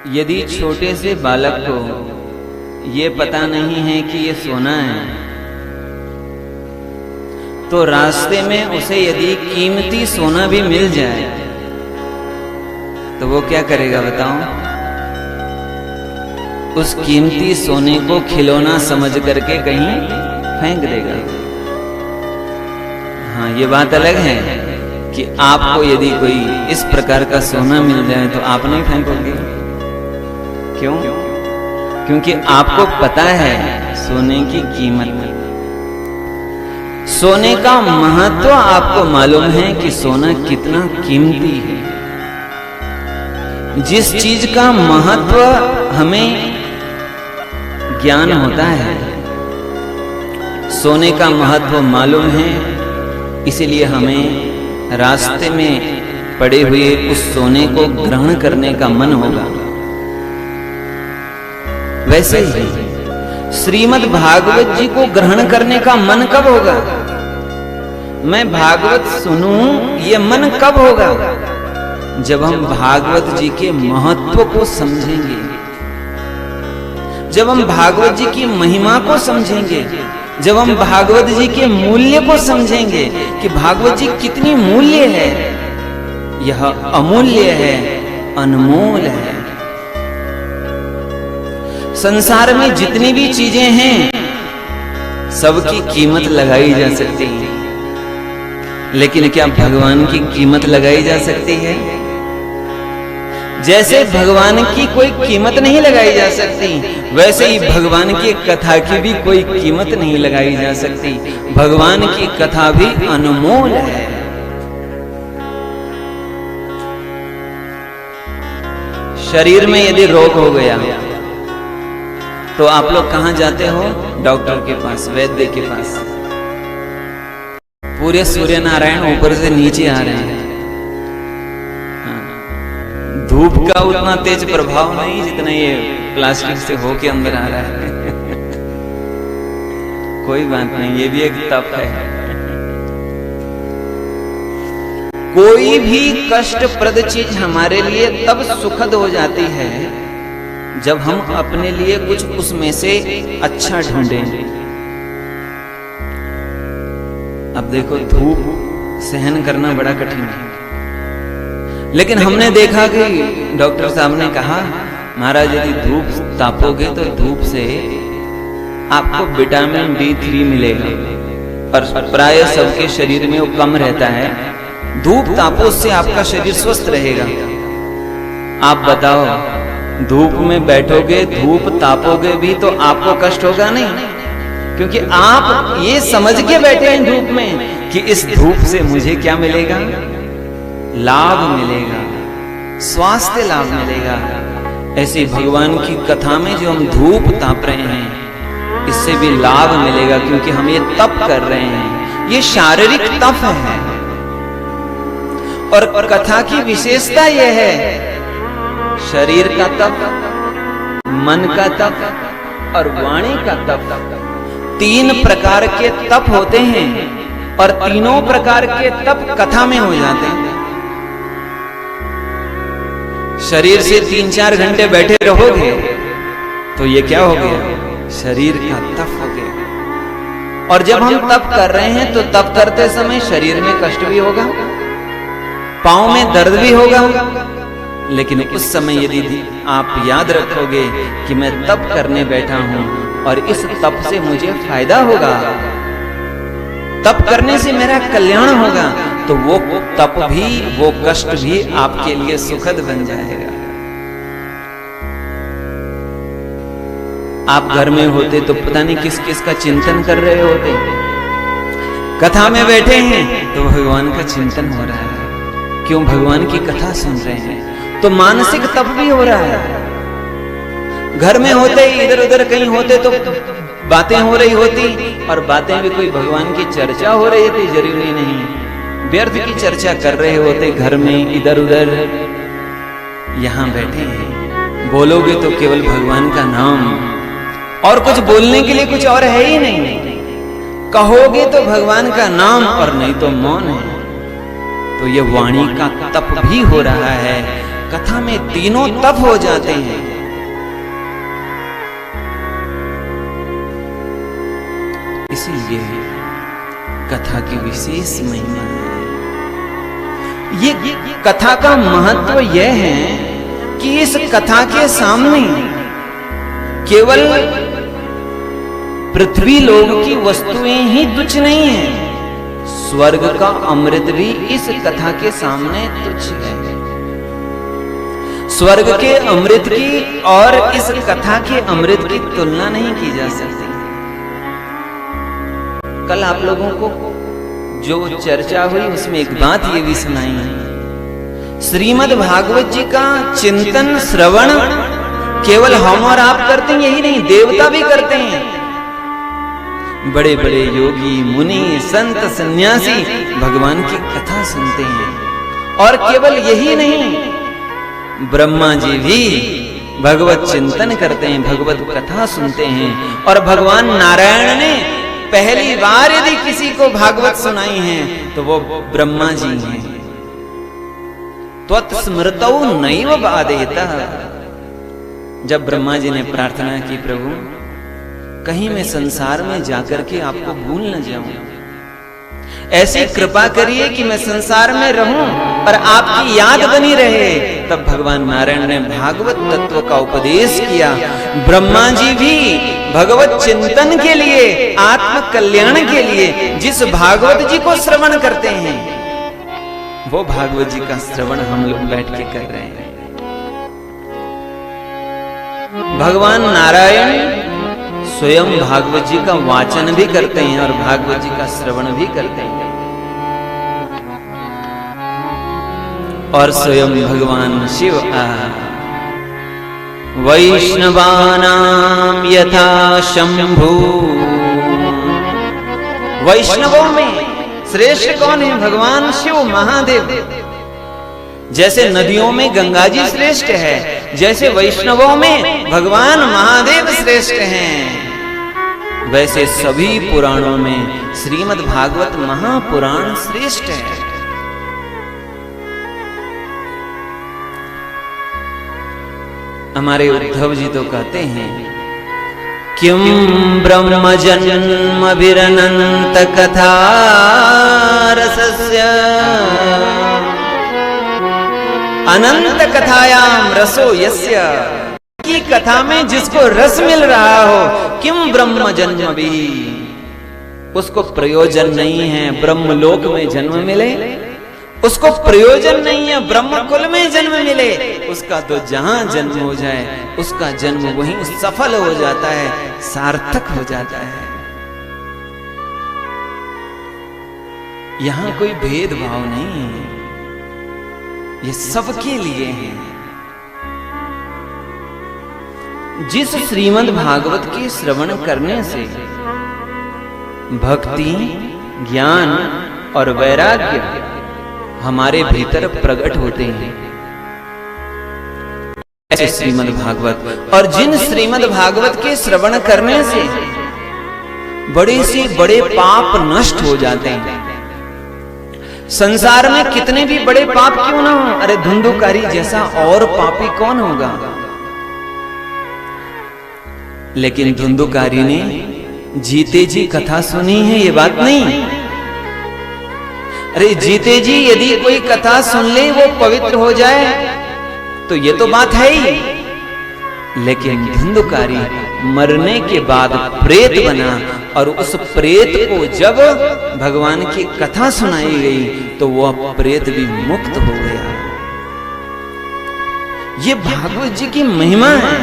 यदि छोटे से बालक को ये पता नहीं है कि ये सोना है, तो रास्ते में उसे यदि कीमती सोना भी मिल जाए तो वो क्या करेगा बताओ? उस कीमती सोने को खिलौना समझ करके कहीं फेंक देगा। हाँ, ये बात अलग है कि आपको यदि कोई इस प्रकार का सोना मिल जाए तो आप नहीं फेंकोगे। क्यों? क्योंकि आपको पता है सोने की कीमत, सोने का महत्व आपको मालूम है कि सोना कितना कीमती है। जिस चीज का महत्व हमें ज्ञान होता है, सोने का महत्व मालूम है, इसीलिए हमें रास्ते में पड़े हुए उस सोने को ग्रहण करने का मन होगा। वैसे ही श्रीमद् भागवत जी को ग्रहण करने का मन कब होगा? मैं भागवत सुनूं, ये मन कब होगा? जब हम भागवत जी के महत्व को समझेंगे, जब हम भागवत जी की महिमा को समझेंगे, जब हम भागवत जी के मूल्य को समझेंगे कि भागवत जी कितनी मूल्य है, यह अमूल्य है, अनमोल है। संसार में जितनी भी चीजें हैं सबकी कीमत लगाई जा सकती है, लेकिन क्या भगवान की कीमत लगाई जा सकती है? जैसे भगवान की कोई कीमत नहीं लगाई जा सकती, वैसे ही भगवान की कथा की भी कोई कीमत नहीं लगाई जा सकती। भगवान की कथा भी अनमोल है। शरीर में यदि रोग हो गया तो आप लोग कहां जाते हो? डॉक्टर के पास, वैद्य के पास। पूरे सूर्य नारायण ऊपर से नीचे आ रहे हैं। धूप का उतना तेज प्रभाव नहीं जितना ये प्लास्टिक से होके अंदर आ रहा है। कोई बात नहीं, ये भी एक तप है। कोई भी कष्टप्रद चीज हमारे लिए तब सुखद हो जाती है जब हम अपने लिए कुछ उसमें से अच्छा ढूंढें। अब देखो, धूप सहन करना बड़ा कठिन है, लेकिन हमने देखा कि डॉक्टर साहब ने कहा, महाराज यदि धूप तापोगे तो धूप से आपको विटामिन D3 मिलेगा, पर प्राय सबके शरीर में वो कम रहता है। धूप तापो से आपका शरीर स्वस्थ रहेगा। आप बताओ, धूप में बैठोगे, धूप तापोगे भी तो आपको कष्ट होगा नहीं? क्योंकि आप ये समझ के बैठे हैं धूप में कि इस धूप से मुझे क्या मिलेगा? लाभ मिलेगा, स्वास्थ्य लाभ मिलेगा। ऐसे भगवान की कथा में जो हम धूप ताप रहे हैं, इससे भी लाभ मिलेगा, क्योंकि हम ये तप कर रहे हैं। ये शारीरिक तप है। और कथा की विशेषता यह है, शरीर का तप, मन का तप और वाणी का तप। 3 प्रकार के तप होते हैं और तीनों प्रकार के तप कथा में हो जाते हैं। शरीर से 3-4 घंटे बैठे रहोगे तो ये क्या हो गया? शरीर का तप हो गया। और जब हम तप कर रहे हैं तो तप करते समय शरीर में कष्ट भी होगा, पांव में दर्द भी होगा, लेकिन उस समय यदि आप याद रखोगे कि मैं तप करने बैठा हूं और इस तप से मुझे फायदा होगा, तप करने से मेरा कल्याण होगा, तो वो तप भी, वो कष्ट भी आपके लिए सुखद बन जाएगा। आप घर में होते तो पता नहीं किस किस का चिंतन कर रहे होते, कथा में बैठे हैं तो भगवान का चिंतन हो रहा है। क्यों? भगवान की कथा सुन रहे हैं, तो मानसिक तप भी हो रहा है। घर में होते इधर उधर कहीं होते तो बातें हो रही होती, और बातें भी कोई भगवान की चर्चा हो रही थी, जरूरी नहीं व्यर्थ की चर्चा कर रहे होते घर में इधर उधर। यहां बैठे हैं, बोलोगे तो केवल भगवान का नाम, और कुछ बोलने के लिए कुछ और है ही नहीं। कहोगे तो भगवान का नाम और नहीं तो मौन है। तो ये वाणी का तप भी हो रहा है, कथा में तीनों तप हो जाते हैं। इसीलिए कथा की विशेष महिमा है। ये कथा का महत्व यह है कि इस कथा के सामने केवल पृथ्वी लोक की वस्तुएं ही तुच्छ नहीं है, स्वर्ग का अमृत भी इस कथा के सामने तुच्छ है। स्वर्ग के अमृत की और इस कथा के अमृत की तुलना नहीं की जा सकती। कल आप लोगों को जो चर्चा हुई उसमें एक बात ये भी सुनाई है, श्रीमद् भागवत जी का चिंतन श्रवण केवल हम और आप करते हैं यही नहीं, देवता भी करते हैं। बड़े बड़े योगी मुनि संत सन्यासी भगवान की कथा सुनते हैं। और केवल यही नहीं, ब्रह्मा जी भी भगवत चिंतन करते हैं, भगवत कथा सुनते हैं। और भगवान नारायण ने पहली बार यदि किसी को भागवत सुनाई है तो वो ब्रह्मा जी हैं। त्वत्स्मृतौ नैव बाधेतः। जब ब्रह्मा जी ने प्रार्थना की, प्रभु कहीं मैं संसार में जाकर के आपको भूल न जाऊं, ऐसी कृपा करिए कि मैं संसार में रहूं और आपकी याद बनी रहे। तब भगवान नारायण ने भागवत तत्व का उपदेश किया। ब्रह्मा जी भी भगवत चिंतन के लिए, आत्म कल्याण के लिए जिस भागवत जी को श्रवण करते हैं, वो भागवत जी का श्रवण हम लोग बैठ के कर रहे हैं। भगवान नारायण स्वयं भागवत जी का वाचन भी करते हैं और भागवत जी का श्रवण भी करते हैं। और स्वयं भगवान शिव वैष्णवानां यथा शंभु। वैष्णवों में श्रेष्ठ कौन है? भगवान शिव महादेव। जैसे नदियों में गंगा जी श्रेष्ठ है, जैसे वैष्णवों में भगवान महादेव श्रेष्ठ हैं, वैसे सभी पुराणों में श्रीमद् भागवत महापुराण श्रेष्ठ है। हमारे उद्धव जी तो कहते हैं, किम ब्रह्म जन्मभिरनंत कथा रसस्य अनंत कथायाम रसो यस्य। की कथा में जिसको रस मिल रहा हो, किम ब्रह्म जन्म भी, उसको प्रयोजन नहीं है ब्रह्मलोक में जन्म मिले, उसको प्रयोजन नहीं है ब्रह्म कुल में जन्म मिले। उसका तो जहां जन्म हो जाए उसका जन्म वहीं सफल हो जाता है, सार्थक हो जाता है। यहां कोई भेदभाव नहीं है, ये सबके लिए है। जिस श्रीमद् भागवत के श्रवण करने से भक्ति, ज्ञान और वैराग्य हमारे भीतर प्रकट होते हैं, ऐसे श्रीमद् भागवत। और जिन श्रीमद् भागवत के श्रवण करने से बड़े से बड़े पाप नष्ट हो जाते हैं। संसार में कितने भी बड़े पाप क्यों ना हो, अरे धुंधुकारी जैसा और पापी कौन होगा? लेकिन धुंधुकारी ने जीते जी कथा सुनी है, ये बात नहीं। अरे जीते जी यदि कोई कथा सुन ले वो पवित्र हो जाए तो ये तो बात है ही, लेकिन धुंधुकारी मरने के बाद प्रेत बना और उस प्रेत को जब भगवान की कथा सुनाई गई तो वह प्रेत भी मुक्त हो गया। ये भागवत जी की महिमा है।